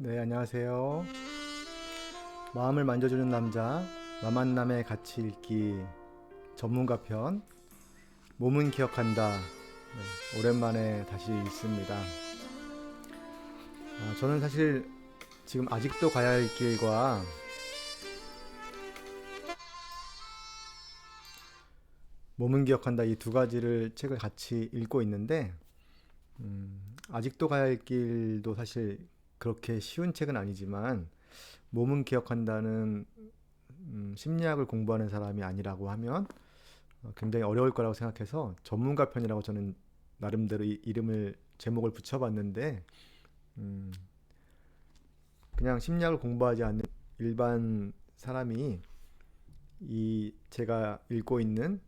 네, 안녕하세요. 마음을 만져주는 남자, 마만남의 가치 읽기 전문가 편, 몸은 기억한다. 네, 오랜만에 다시 읽습니다. 저는 사실 지금 아직도 가야 할 길과 몸은 기억한다 이 두 가지를 책을 같이 읽고 있는데, 아직도 가야 할 길도 사실 그렇게 쉬운 책은 아니지만, 몸은 기억한다는 심리학을 공부하는 사람이 아니라고 하면 굉장히 어려울 거라고 생각해서 전문가 편이라고 저는 나름대로 이름을 제목을 붙여봤는데, 음, 그냥 심리학을 공부하지 않는 일반 사람이 이 제가 읽고 있는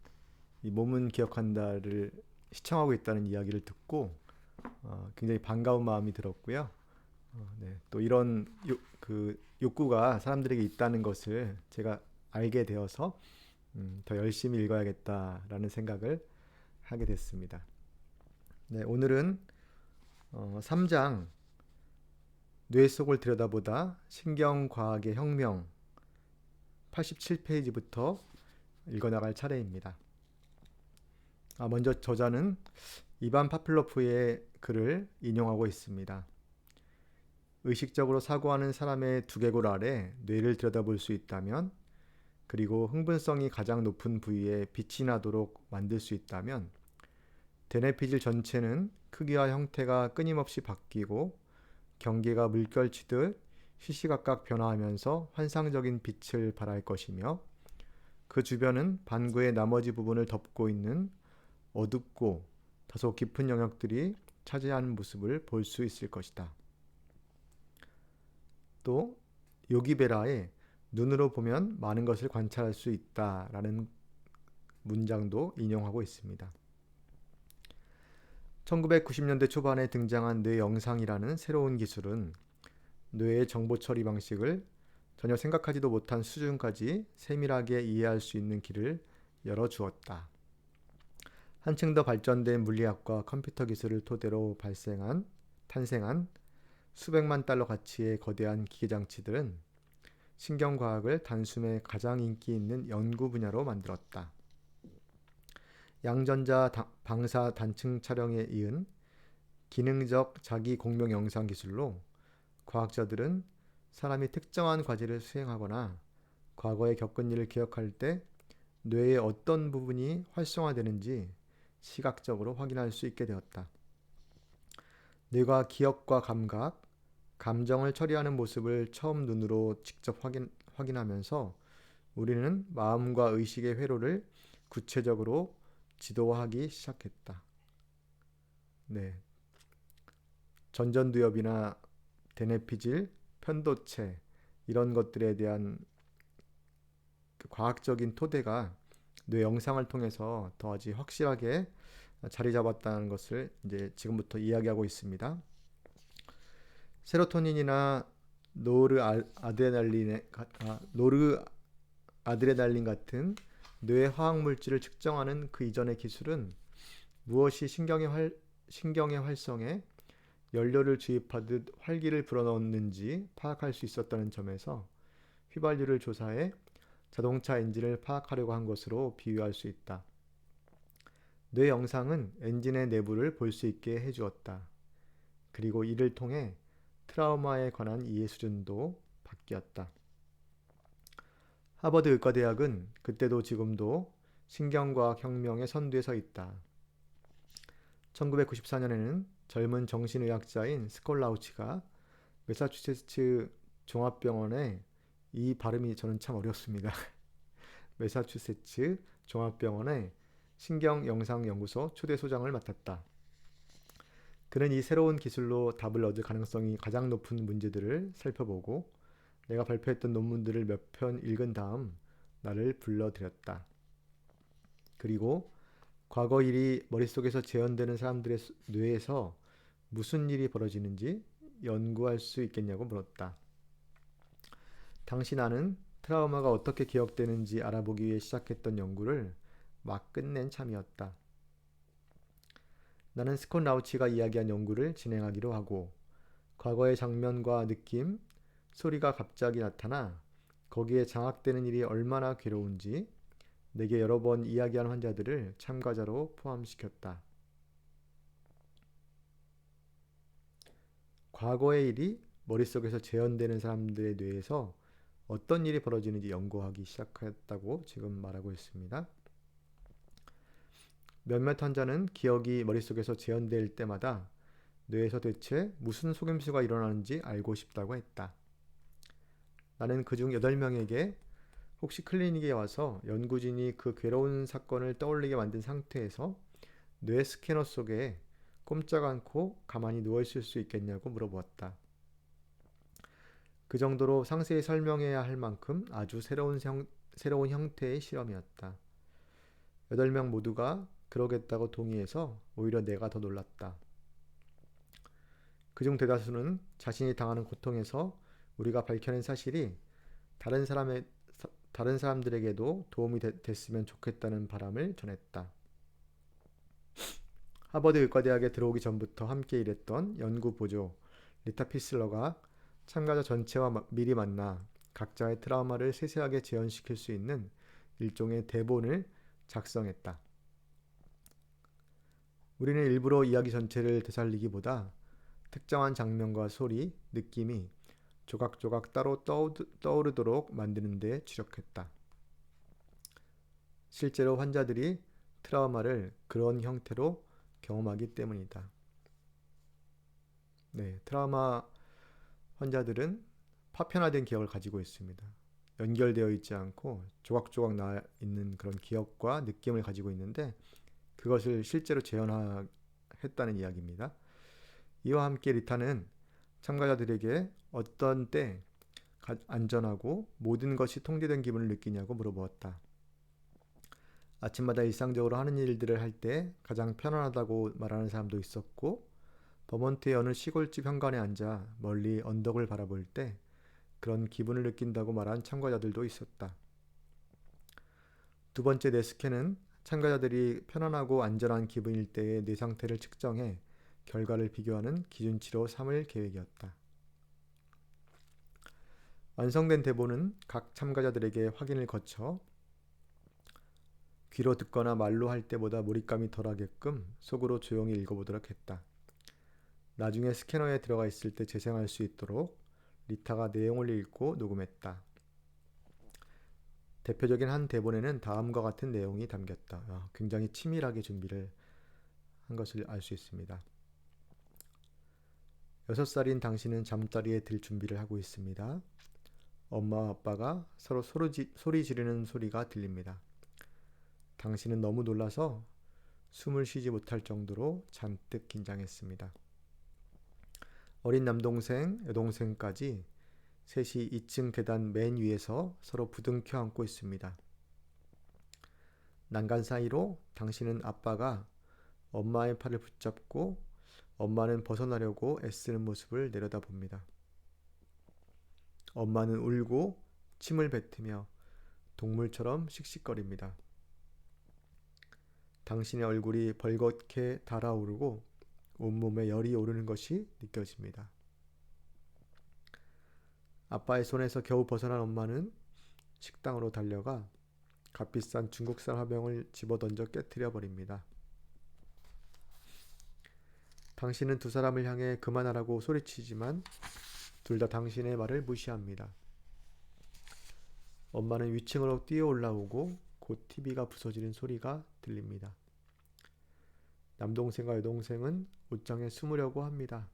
이 몸은 기억한다를 시청하고 있다는 이야기를 듣고 굉장히 반가운 마음이 들었고요. 네, 또 이런 그 욕구가 사람들에게 있다는 것을 제가 알게 되어서 더 열심히 읽어야겠다라는 생각을 하게 됐습니다. 네, 오늘은 3장 뇌 속을 들여다보다 신경과학의 혁명 87페이지부터 읽어나갈 차례입니다. 먼저 저자는 이반 파플로프의 글을 인용하고 있습니다. 의식적으로 사고하는 사람의 두개골 아래 뇌를 들여다볼 수 있다면, 그리고 흥분성이 가장 높은 부위에 빛이 나도록 만들 수 있다면, 대뇌피질 전체는 크기와 형태가 끊임없이 바뀌고 경계가 물결치듯 시시각각 변화하면서 환상적인 빛을 발할 것이며, 그 주변은 반구의 나머지 부분을 덮고 있는 어둡고 다소 깊은 영역들이 차지하는 모습을 볼 수 있을 것이다. 또 요기베라의 눈으로 보면 많은 것을 관찰할 수 있다라는 문장도 인용하고 있습니다. 1990년대 초반에 등장한 뇌영상이라는 새로운 기술은 뇌의 정보 처리 방식을 전혀 생각하지도 못한 수준까지 세밀하게 이해할 수 있는 길을 열어주었다. 한층 더 발전된 물리학과 컴퓨터 기술을 토대로 탄생한 수백만 달러 가치의 거대한 기계장치들은 신경과학을 단숨에 가장 인기 있는 연구 분야로 만들었다. 양전자 방사 단층 촬영에 이은 기능적 자기 공명 영상 기술로 과학자들은 사람이 특정한 과제를 수행하거나 과거에 겪은 일을 기억할 때 뇌의 어떤 부분이 활성화되는지 시각적으로 확인할 수 있게 되었다. 뇌가 기억과 감각, 감정을 처리하는 모습을 처음 눈으로 직접 확인하면서 우리는 마음과 의식의 회로를 구체적으로 지도하기 시작했다. 네. 전전두엽이나 대뇌피질, 편도체 이런 것들에 대한 그 과학적인 토대가 뇌 영상을 통해서 더하지 확실하게 자리 잡았다는 것을 이제 지금부터 이야기하고 있습니다. 세로토닌이나 노르아드레날린 같은 뇌 화학 물질을 측정하는 그 이전의 기술은 무엇이 신경의 활성에 연료를 주입하듯 활기를 불어넣는지 파악할 수 있었다는 점에서 휘발유를 조사해 자동차 엔진을 파악하려고 한 것으로 비유할 수 있다. 뇌 영상은 엔진의 내부를 볼 수 있게 해주었다. 그리고 이를 통해 트라우마에 관한 이해 수준도 바뀌었다. 하버드 의과대학은 그때도 지금도 신경과학 혁명의 선두에 서 있다. 1994년에는 젊은 정신의학자인 스콜라우치가 매사추세츠 종합병원에, 이 발음이 저는 참 어렵습니다. 매사추세츠 종합병원의 신경영상연구소 초대소장을 맡았다. 그는 이 새로운 기술로 답을 얻을 가능성이 가장 높은 문제들을 살펴보고 내가 발표했던 논문들을 몇 편 읽은 다음 나를 불러들였다. 그리고 과거 일이 머릿속에서 재현되는 사람들의 뇌에서 무슨 일이 벌어지는지 연구할 수 있겠냐고 물었다. 당시 나는 트라우마가 어떻게 기억되는지 알아보기 위해 시작했던 연구를 막 끝낸 참이었다. 나는 스콘 라우치가 이야기한 연구를 진행하기로 하고 과거의 장면과 느낌, 소리가 갑자기 나타나 거기에 장악되는 일이 얼마나 괴로운지 내게 여러 번 이야기한 환자들을 참가자로 포함시켰다. 과거의 일이 머릿속에서 재현되는 사람들의 뇌에서 어떤 일이 벌어지는지 연구하기 시작했다고 지금 말하고 있습니다. 몇몇 환자는 기억이 머릿속에서 재현될 때마다 뇌에서 대체 무슨 속임수가 일어나는지 알고 싶다고 했다. 나는 그중 8명에게 혹시 클리닉에 와서 연구진이 그 괴로운 사건을 떠올리게 만든 상태에서 뇌 스캐너 속에 꼼짝 않고 가만히 누워있을 수 있겠냐고 물어보았다. 그 정도로 상세히 설명해야 할 만큼 아주 새로운 형태의 실험이었다. 8명 모두가 그러겠다고 동의해서 오히려 내가 더 놀랐다. 그중 대다수는 자신이 당하는 고통에서 우리가 밝혀낸 사실이 다른 사람들에게도 도움이 됐으면 좋겠다는 바람을 전했다. 하버드 의과대학에 들어오기 전부터 함께 일했던 연구보조 리타 피슬러가 참가자 전체와 미리 만나 각자의 트라우마를 세세하게 재현시킬 수 있는 일종의 대본을 작성했다. 우리는 일부러 이야기 전체를 되살리기보다 특정한 장면과 소리, 느낌이 조각조각 따로 떠오르도록 만드는 데 주력했다. 실제로 환자들이 트라우마를 그런 형태로 경험하기 때문이다. 네, 트라우마 환자들은 파편화된 기억을 가지고 있습니다. 연결되어 있지 않고 조각조각 나 있는 그런 기억과 느낌을 가지고 있는데 그것을 실제로 재현했다는 이야기입니다. 이와 함께 리타는 참가자들에게 어떤 때 안전하고 모든 것이 통제된 기분을 느끼냐고 물어보았다. 아침마다 일상적으로 하는 일들을 할 때 가장 편안하다고 말하는 사람도 있었고 버몬트의 어느 시골집 현관에 앉아 멀리 언덕을 바라볼 때 그런 기분을 느낀다고 말한 참가자들도 있었다. 두 번째 뇌스캔은 참가자들이 편안하고 안전한 기분일 때의 뇌 상태를 측정해 결과를 비교하는 기준치로 삼을 계획이었다. 완성된 대본은 각 참가자들에게 확인을 거쳐 귀로 듣거나 말로 할 때보다 몰입감이 덜하게끔 속으로 조용히 읽어보도록 했다. 나중에 스캐너에 들어가 있을 때 재생할 수 있도록 리타가 내용을 읽고 녹음했다. 대표적인 한 대본에는 다음과 같은 내용이 담겼다. 굉장히 치밀하게 준비를 한 것을 알 수 있습니다. 6살인 당신은 잠자리에 들 준비를 하고 있습니다. 엄마와 아빠가 서로 소리 지르는 소리가 들립니다. 당신은 너무 놀라서 숨을 쉬지 못할 정도로 잔뜩 긴장했습니다. 어린 남동생, 여동생까지 셋이 2층 계단 맨 위에서 서로 부둥켜 안고 있습니다. 난간 사이로 당신은 아빠가 엄마의 팔을 붙잡고 엄마는 벗어나려고 애쓰는 모습을 내려다봅니다. 엄마는 울고 침을 뱉으며 동물처럼 씩씩거립니다. 당신의 얼굴이 벌겋게 달아오르고 온몸에 열이 오르는 것이 느껴집니다. 아빠의 손에서 겨우 벗어난 엄마는 식당으로 달려가 값비싼 중국산 화병을 집어던져 깨트려 버립니다. 당신은 두 사람을 향해 그만하라고 소리치지만 둘 다 당신의 말을 무시합니다. 엄마는 위층으로 뛰어 올라오고 곧 TV가 부서지는 소리가 들립니다. 남동생과 여동생은 옷장에 숨으려고 합니다.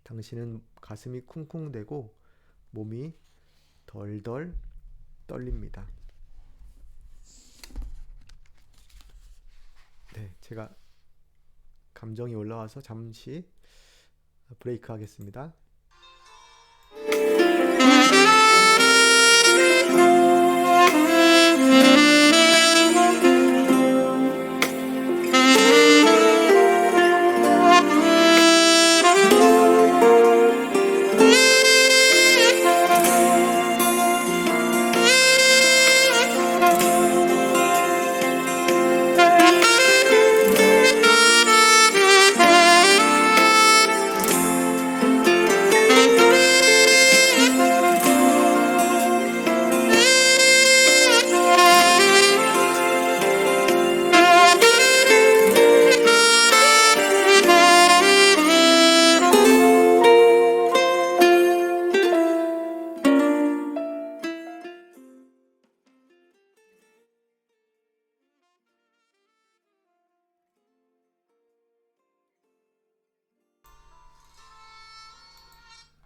당신은 가슴이 쿵쿵대고 몸이 덜덜 떨립니다. 네, 제가 감정이 올라와서 잠시 브레이크 하겠습니다.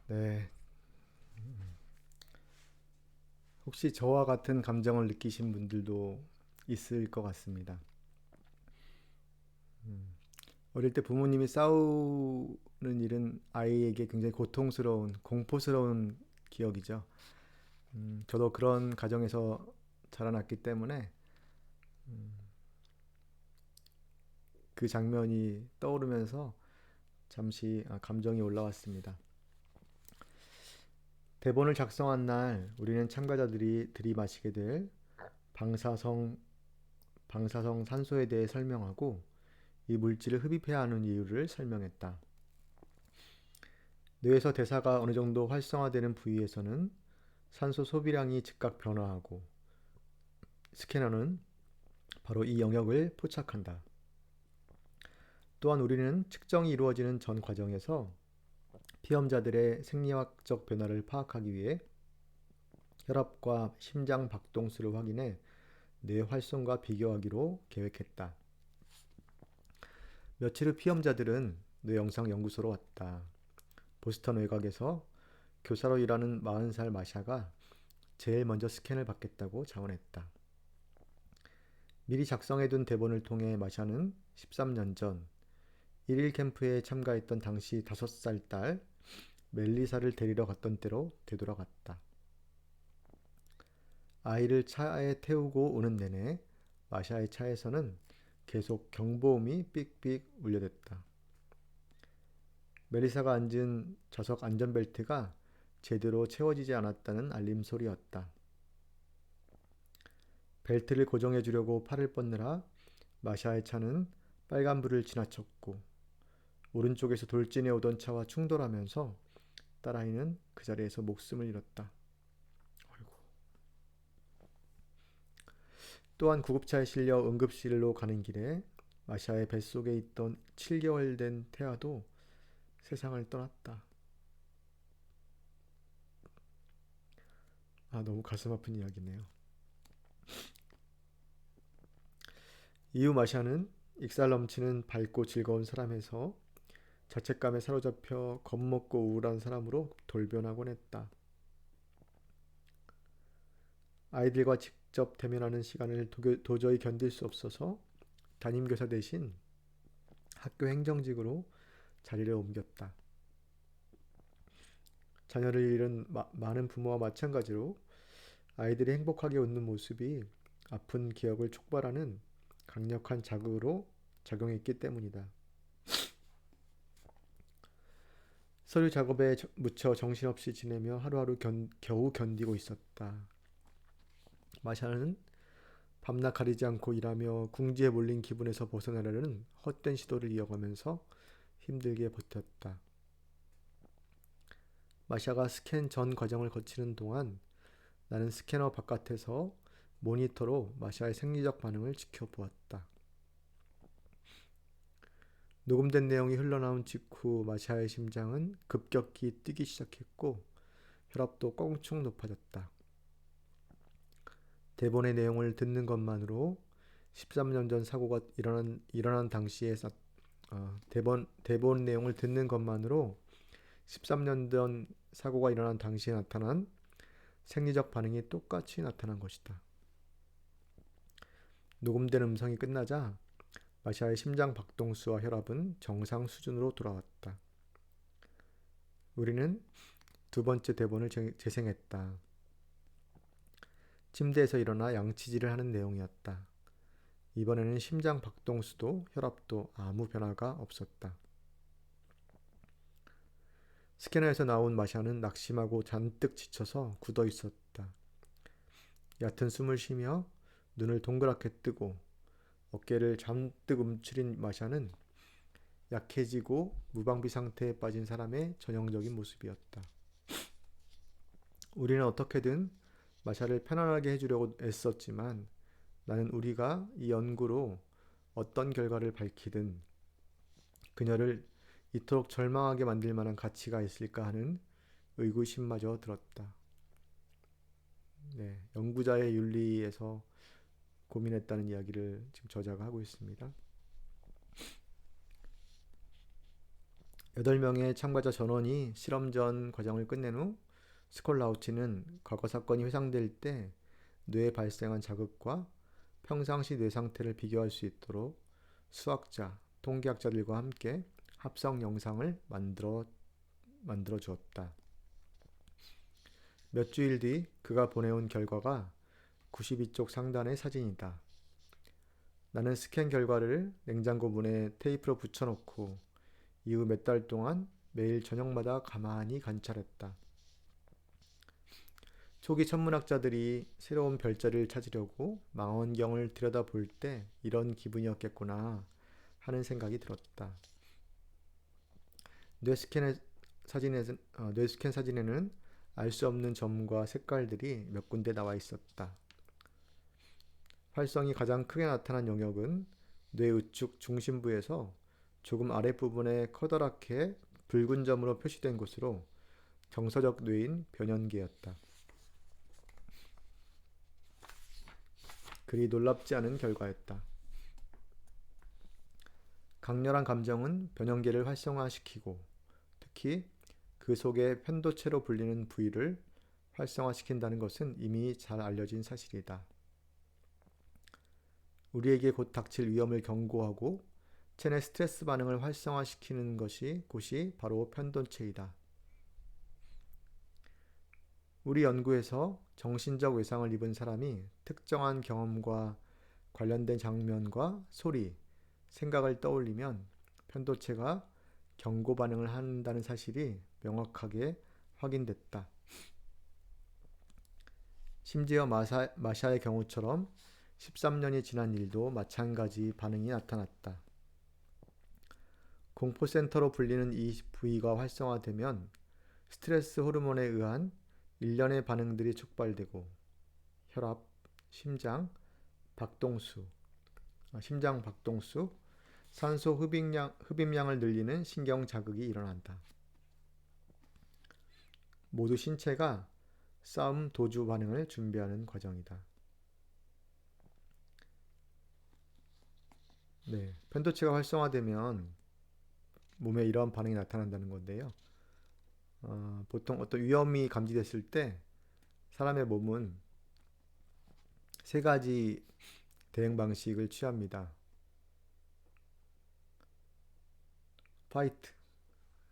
네. 혹시 저와 같은 감정을 느끼신 분들도 있을 것 같습니다. 어릴 때 부모님이 싸우는 일은 아이에게 굉장히 고통스러운, 공포스러운 기억이죠. 저도 그런 가정에서 자라났기 때문에 그 장면이 떠오르면서 잠시 감정이 올라왔습니다. 대본을 작성한 날 우리는 참가자들이 들이마시게 될 방사성, 방사성 산소에 대해 설명하고 이 물질을 흡입해야 하는 이유를 설명했다. 뇌에서 대사가 어느 정도 활성화되는 부위에서는 산소 소비량이 즉각 변화하고 스캐너는 바로 이 영역을 포착한다. 또한 우리는 측정이 이루어지는 전 과정에서 피험자들의 생리학적 변화를 파악하기 위해 혈압과 심장 박동수를 확인해 뇌 활성과 비교하기로 계획했다. 며칠 후 피험자들은 뇌영상 연구소로 왔다. 보스턴 외곽에서 교사로 일하는 40살 마샤가 제일 먼저 스캔을 받겠다고 자원했다. 미리 작성해둔 대본을 통해 마샤는 13년 전 1일 캠프에 참가했던 당시 5살 딸 멜리사를 데리러 갔던 때로 되돌아갔다. 아이를 차에 태우고 오는 내내 마샤의 차에서는 계속 경보음이 삑삑 울려댔다. 멜리사가 앉은 좌석 안전벨트가 제대로 채워지지 않았다는 알림 소리였다. 벨트를 고정해 주려고 팔을 뻗느라 마샤의 차는 빨간불을 지나쳤고 오른쪽에서 돌진해 오던 차와 충돌하면서 딸아이는 그 자리에서 목숨을 잃었다. 아이고. 또한 구급차에 실려 응급실로 가는 길에 마샤의 뱃속에 있던 7개월 된 태아도 세상을 떠났다. 너무 가슴 아픈 이야기네요. 이후 마샤는 익살 넘치는 밝고 즐거운 사람에서 자책감에 사로잡혀 겁먹고 우울한 사람으로 돌변하곤 했다. 아이들과 직접 대면하는 시간을 도저히 견딜 수 없어서 담임교사 대신 학교 행정직으로 자리를 옮겼다. 자녀를 잃은 많은 부모와 마찬가지로 아이들이 행복하게 웃는 모습이 아픈 기억을 촉발하는 강력한 자극으로 작용했기 때문이다. 서류 작업에 묻혀 정신없이 지내며 하루하루 겨우 견디고 있었다. 마샤는 밤낮 가리지 않고 일하며 궁지에 몰린 기분에서 벗어나려는 헛된 시도를 이어가면서 힘들게 버텼다. 마샤가 스캔 전 과정을 거치는 동안 나는 스캐너 바깥에서 모니터로 마샤의 생리적 반응을 지켜보았다. 녹음된 내용이 흘러나온 직후 마샤의 심장은 급격히 뛰기 시작했고 혈압도 껑충 높아졌다. 대본의 내용을 듣는 것만으로 13년 전 사고가 일어난 당시에 대본 내용을 듣는 것만으로 13년 전 사고가 일어난 당시에 나타난 생리적 반응이 똑같이 나타난 것이다. 녹음된 음성이 끝나자 마샤의 심장 박동수와 혈압은 정상 수준으로 돌아왔다. 우리는 두 번째 대본을 재생했다. 침대에서 일어나 양치질을 하는 내용이었다. 이번에는 심장 박동수도 혈압도 아무 변화가 없었다. 스캐너에서 나온 마샤는 낙심하고 잔뜩 지쳐서 굳어 있었다. 얕은 숨을 쉬며 눈을 동그랗게 뜨고 어깨를 잔뜩 움츠린 마샤는 약해지고 무방비 상태에 빠진 사람의 전형적인 모습이었다. 우리는 어떻게든 마샤를 편안하게 해주려고 애썼지만 나는 우리가 이 연구로 어떤 결과를 밝히든 그녀를 이토록 절망하게 만들 만한 가치가 있을까 하는 의구심마저 들었다. 네, 연구자의 윤리에서 고민했다는 이야기를 지금 저자가 하고 있습니다. 8명의 참가자 전원이 실험 전 과정을 끝낸 후 스콜라우치는 과거 사건이 회상될 때 뇌에 발생한 자극과 평상시 뇌 상태를 비교할 수 있도록 수학자, 통계학자들과 함께 합성 영상을 만들어 주었다. 몇 주일 뒤 그가 보내온 결과가 92쪽 상단의 사진이다. 나는 스캔 결과를 냉장고 문에 테이프로 붙여놓고 이후 몇 달 동안 매일 저녁마다 가만히 관찰했다. 초기 천문학자들이 새로운 별자리를 찾으려고 망원경을 들여다볼 때 이런 기분이었겠구나 하는 생각이 들었다. 뇌스캔 사진에는 알 수 없는 점과 색깔들이 몇 군데 나와 있었다. 활성이 가장 크게 나타난 영역은 뇌 우측 중심부에서 조금 아랫부분에 커다랗게 붉은 점으로 표시된 곳으로 정서적 뇌인 변연계였다. 그리 놀랍지 않은 결과였다. 강렬한 감정은 변연계를 활성화시키고 특히 그 속에 편도체로 불리는 부위를 활성화시킨다는 것은 이미 잘 알려진 사실이다. 우리에게 곧 닥칠 위험을 경고하고 체내 스트레스 반응을 활성화시키는 곳이 바로 편도체이다. 우리 연구에서 정신적 외상을 입은 사람이 특정한 경험과 관련된 장면과 소리, 생각을 떠올리면 편도체가 경고 반응을 한다는 사실이 명확하게 확인됐다. 심지어 마샤의 경우처럼 13년이 지난 일도 마찬가지 반응이 나타났다. 공포센터로 불리는 이 부위가 활성화되면 스트레스 호르몬에 의한 일련의 반응들이 촉발되고 혈압, 심장 박동수, 산소 흡입량을 늘리는 신경 자극이 일어난다. 모두 신체가 싸움 도주 반응을 준비하는 과정이다. 네, 편도체가 활성화되면 몸에 이러한 반응이 나타난다는 건데요. 보통 어떤 위험이 감지됐을 때 사람의 몸은 세 가지 대응 방식을 취합니다. 파이트,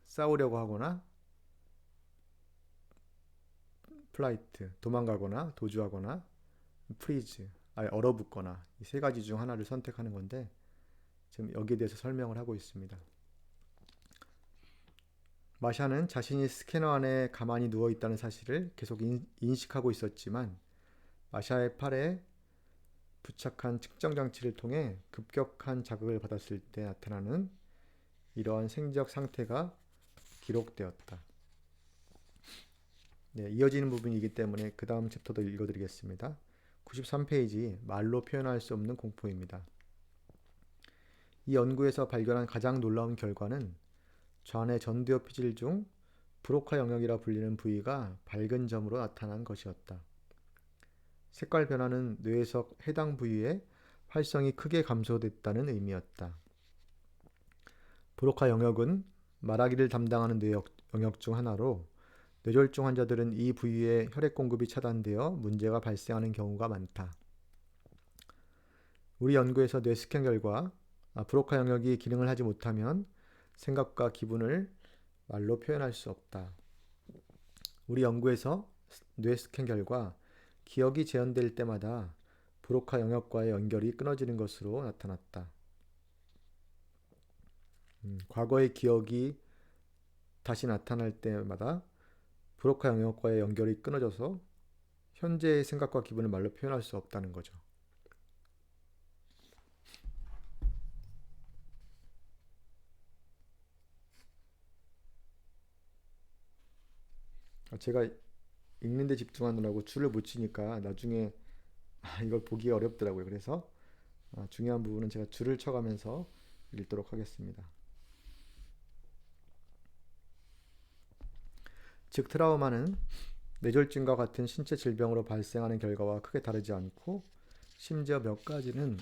싸우려고 하거나 플라이트, 도망가거나 도주하거나 프리즈, 아예 얼어붙거나 이 세 가지 중 하나를 선택하는 건데 지금 여기에 대해서 설명을 하고 있습니다. 마샤는 자신이 스캐너 안에 가만히 누워 있다는 사실을 계속 인식하고 있었지만 마샤의 팔에 부착한 측정 장치를 통해 급격한 자극을 받았을 때 나타나는 이러한 생적 상태가 기록되었다. 네, 이어지는 부분이기 때문에 그 다음 챕터도 읽어드리겠습니다. 93페이지 말로 표현할 수 없는 공포입니다. 이 연구에서 발견한 가장 놀라운 결과는 좌뇌 전두엽 피질 중 브로카 영역이라 불리는 부위가 밝은 점으로 나타난 것이었다. 색깔 변화는 뇌에서 해당 부위의 활성이 크게 감소됐다는 의미였다. 브로카 영역은 말하기를 담당하는 뇌 영역 중 하나로 뇌졸중 환자들은 이 부위의 혈액 공급이 차단되어 문제가 발생하는 경우가 많다. 우리 연구에서 뇌 스캔 결과 브로카 영역이 기능을 하지 못하면 생각과 기분을 말로 표현할 수 없다. 우리 연구에서 뇌 스캔 결과 기억이 재현될 때마다 브로카 영역과의 연결이 끊어지는 것으로 나타났다. 과거의 기억이 다시 나타날 때마다 브로카 영역과의 연결이 끊어져서 현재의 생각과 기분을 말로 표현할 수 없다는 거죠. 제가 읽는데 집중하느라고 줄을 못 치니까 나중에 이걸 보기가 어렵더라고요. 그래서 중요한 부분은 제가 줄을 쳐가면서 읽도록 하겠습니다. 즉 트라우마는 뇌졸중과 같은 신체 질병으로 발생하는 결과와 크게 다르지 않고 심지어 몇 가지는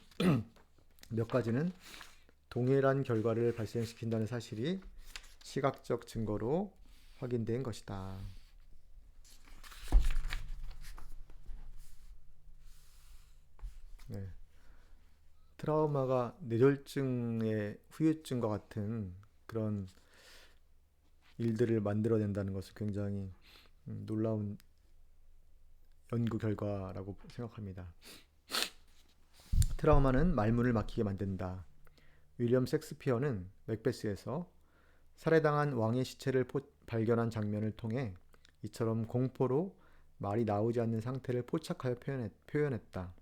동일한 결과를 발생시킨다는 사실이 시각적 증거로 확인된 것이다. 네. 트라우마가 뇌졸중의 후유증과 같은 그런 일들을 만들어낸다는 것은 굉장히 놀라운 연구 결과라고 생각합니다. 트라우마는 말문을 막히게 만든다. 윌리엄 셰익스피어는 맥베스에서 살해당한 왕의 시체를 발견한 장면을 통해 이처럼 공포로 말이 나오지 않는 상태를 포착하여 표현했다.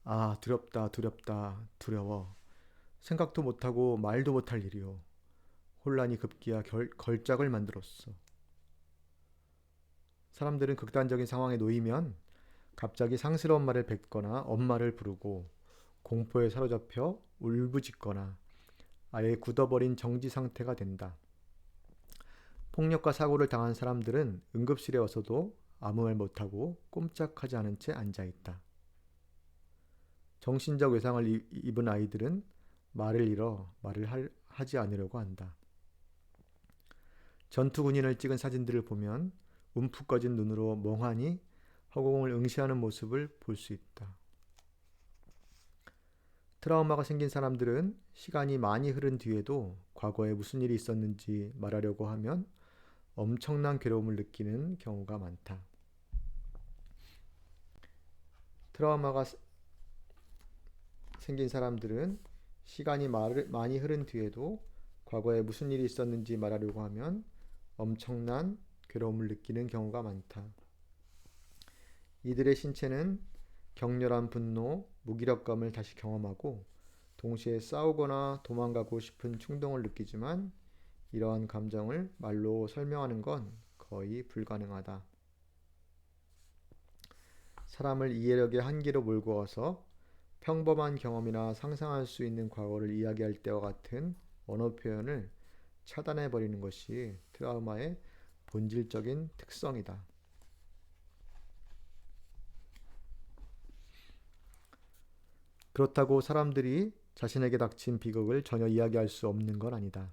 아, 두렵다, 두렵다, 두려워. 생각도 못하고 말도 못할 일이요. 혼란이 급기야 걸작을 만들었어. 사람들은 극단적인 상황에 놓이면 갑자기 상스러운 말을 뱉거나 엄마를 부르고 공포에 사로잡혀 울부짖거나 아예 굳어버린 정지 상태가 된다. 폭력과 사고를 당한 사람들은 응급실에 와서도 아무 말 못하고 꼼짝하지 않은 채 앉아있다. 정신적 외상을 입은 아이들은 말을 잃어 말을 하지 않으려고 한다. 전투 군인을 찍은 사진들을 보면 움푹 꺼진 눈으로 멍하니 허공을 응시하는 모습을 볼 수 있다. 트라우마가 생긴 사람들은 시간이 많이 흐른 뒤에도 과거에 무슨 일이 있었는지 말하려고 하면 엄청난 괴로움을 느끼는 경우가 많다. 트라우마가 생긴 사람들은 시간이 많이 흐른 뒤에도 과거에 무슨 일이 있었는지 말하려고 하면 엄청난 괴로움을 느끼는 경우가 많다. 이들의 신체는 격렬한 분노, 무기력감을 다시 경험하고 동시에 싸우거나 도망가고 싶은 충동을 느끼지만 이러한 감정을 말로 설명하는 건 거의 불가능하다. 사람을 이해력의 한계로 몰고 와서 평범한 경험이나 상상할 수 있는 과거를 이야기할 때와 같은 언어 표현을 차단해버리는 것이 트라우마의 본질적인 특성이다. 그렇다고 사람들이 자신에게 닥친 비극을 전혀 이야기할 수 없는 건 아니다.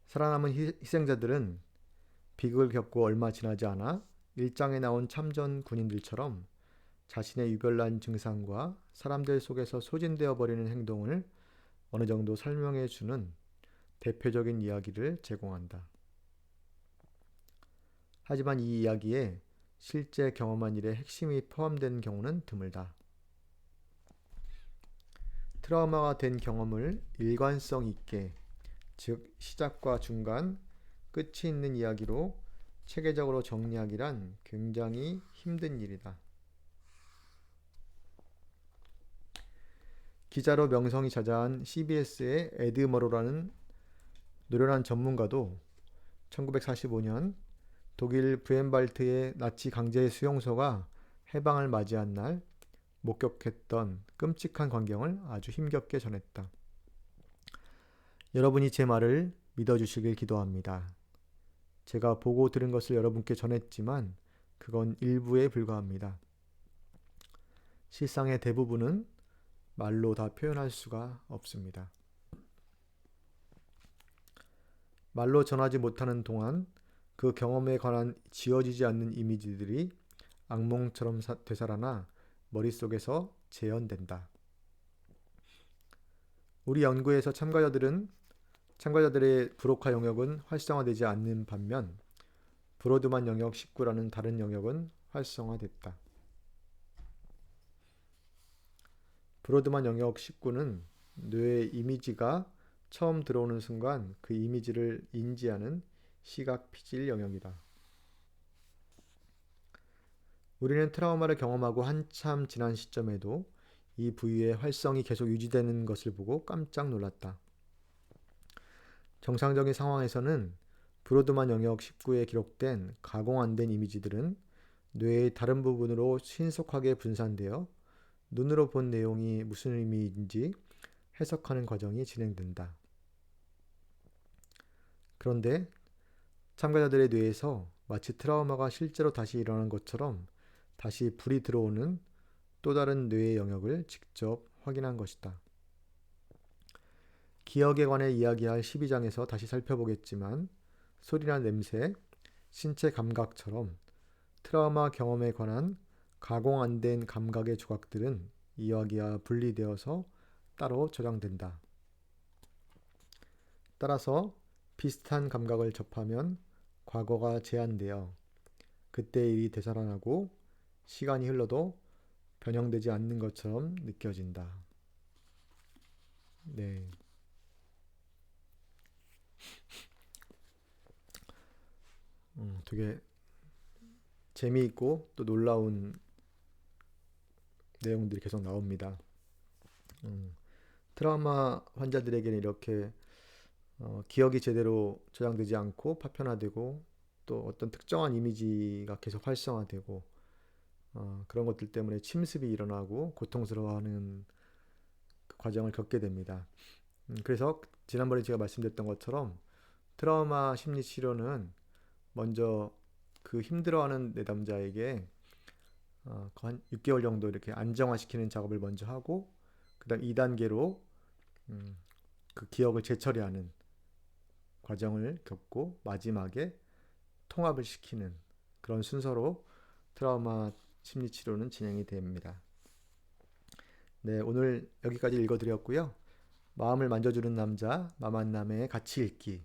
살아남은 희생자들은 비극을 겪고 얼마 지나지 않아 일장에 나온 참전 군인들처럼 자신의 유별난 증상과 사람들 속에서 소진되어 버리는 행동을 어느 정도 설명해 주는 대표적인 이야기를 제공한다. 하지만 이 이야기에 실제 경험한 일의 핵심이 포함된 경우는 드물다. 트라우마가 된 경험을 일관성 있게, 즉 시작과 중간, 끝이 있는 이야기로 체계적으로 정리하기란 굉장히 힘든 일이다. 기자로 명성이 자자한 CBS의 에드 머로라는 노련한 전문가도 1945년 독일 부엔발트의 나치 강제 수용소가 해방을 맞이한 날 목격했던 끔찍한 광경을 아주 힘겹게 전했다. 여러분이 제 말을 믿어주시길 기도합니다. 제가 보고 들은 것을 여러분께 전했지만 그건 일부에 불과합니다. 실상의 대부분은 말로 다 표현할 수가 없습니다. 말로 전하지 못하는 동안 그 경험에 관한 지워지지 않는 이미지들이 악몽처럼 되살아나 머릿속에서 재현된다. 우리 연구에서 참가자들의 브로카 영역은 활성화되지 않는 반면 브로드만 영역 19라는 다른 영역은 활성화됐다. 브로드만 영역 19는 뇌의 이미지가 처음 들어오는 순간 그 이미지를 인지하는 시각 피질 영역이다. 우리는 트라우마를 경험하고 한참 지난 시점에도 이 부위의 활성이 계속 유지되는 것을 보고 깜짝 놀랐다. 정상적인 상황에서는 브로드만 영역 19에 기록된 가공 안 된 이미지들은 뇌의 다른 부분으로 신속하게 분산되어 눈으로 본 내용이 무슨 의미인지 해석하는 과정이 진행된다. 그런데 참가자들의 뇌에서 마치 트라우마가 실제로 다시 일어난 것처럼 다시 불이 들어오는 또 다른 뇌의 영역을 직접 확인한 것이다. 기억에 관해 이야기할 12장에서 다시 살펴보겠지만 소리나 냄새, 신체 감각처럼 트라우마 경험에 관한 가공 안 된 감각의 조각들은 이야기와 분리되어서 따로 저장된다. 따라서 비슷한 감각을 접하면 과거가 제한되어 그때의 일이 되살아나고 시간이 흘러도 변형되지 않는 것처럼 느껴진다. 네. 되게 재미있고 또 놀라운 내용들이 계속 나옵니다. 트라우마 환자들에게는 이렇게 기억이 제대로 저장되지 않고 파편화되고 또 어떤 특정한 이미지가 계속 활성화되고 그런 것들 때문에 침습이 일어나고 고통스러워하는 그 과정을 겪게 됩니다. 그래서 지난번에 제가 말씀드렸던 것처럼 트라우마 심리 치료는 먼저 그 힘들어하는 내담자에게 한 6개월 정도 이렇게 안정화시키는 작업을 먼저 하고 그다음 2단계로 그 기억을 재처리하는 과정을 겪고 마지막에 통합을 시키는 그런 순서로 트라우마 심리 치료는 진행이 됩니다. 네, 오늘 여기까지 읽어드렸고요. 마음을 만져주는 남자, 마만남의 같이 읽기,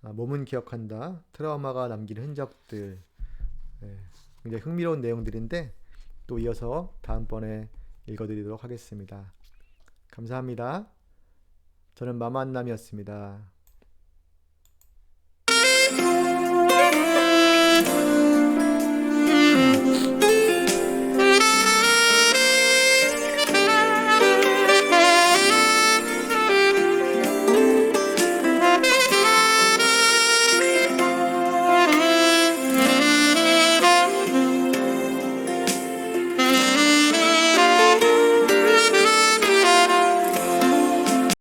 몸은 기억한다, 트라우마가 남긴 흔적들, 네, 굉장히 흥미로운 내용들인데 또 이어서 다음번에 읽어드리도록 하겠습니다. 감사합니다. 저는 마만남이었습니다.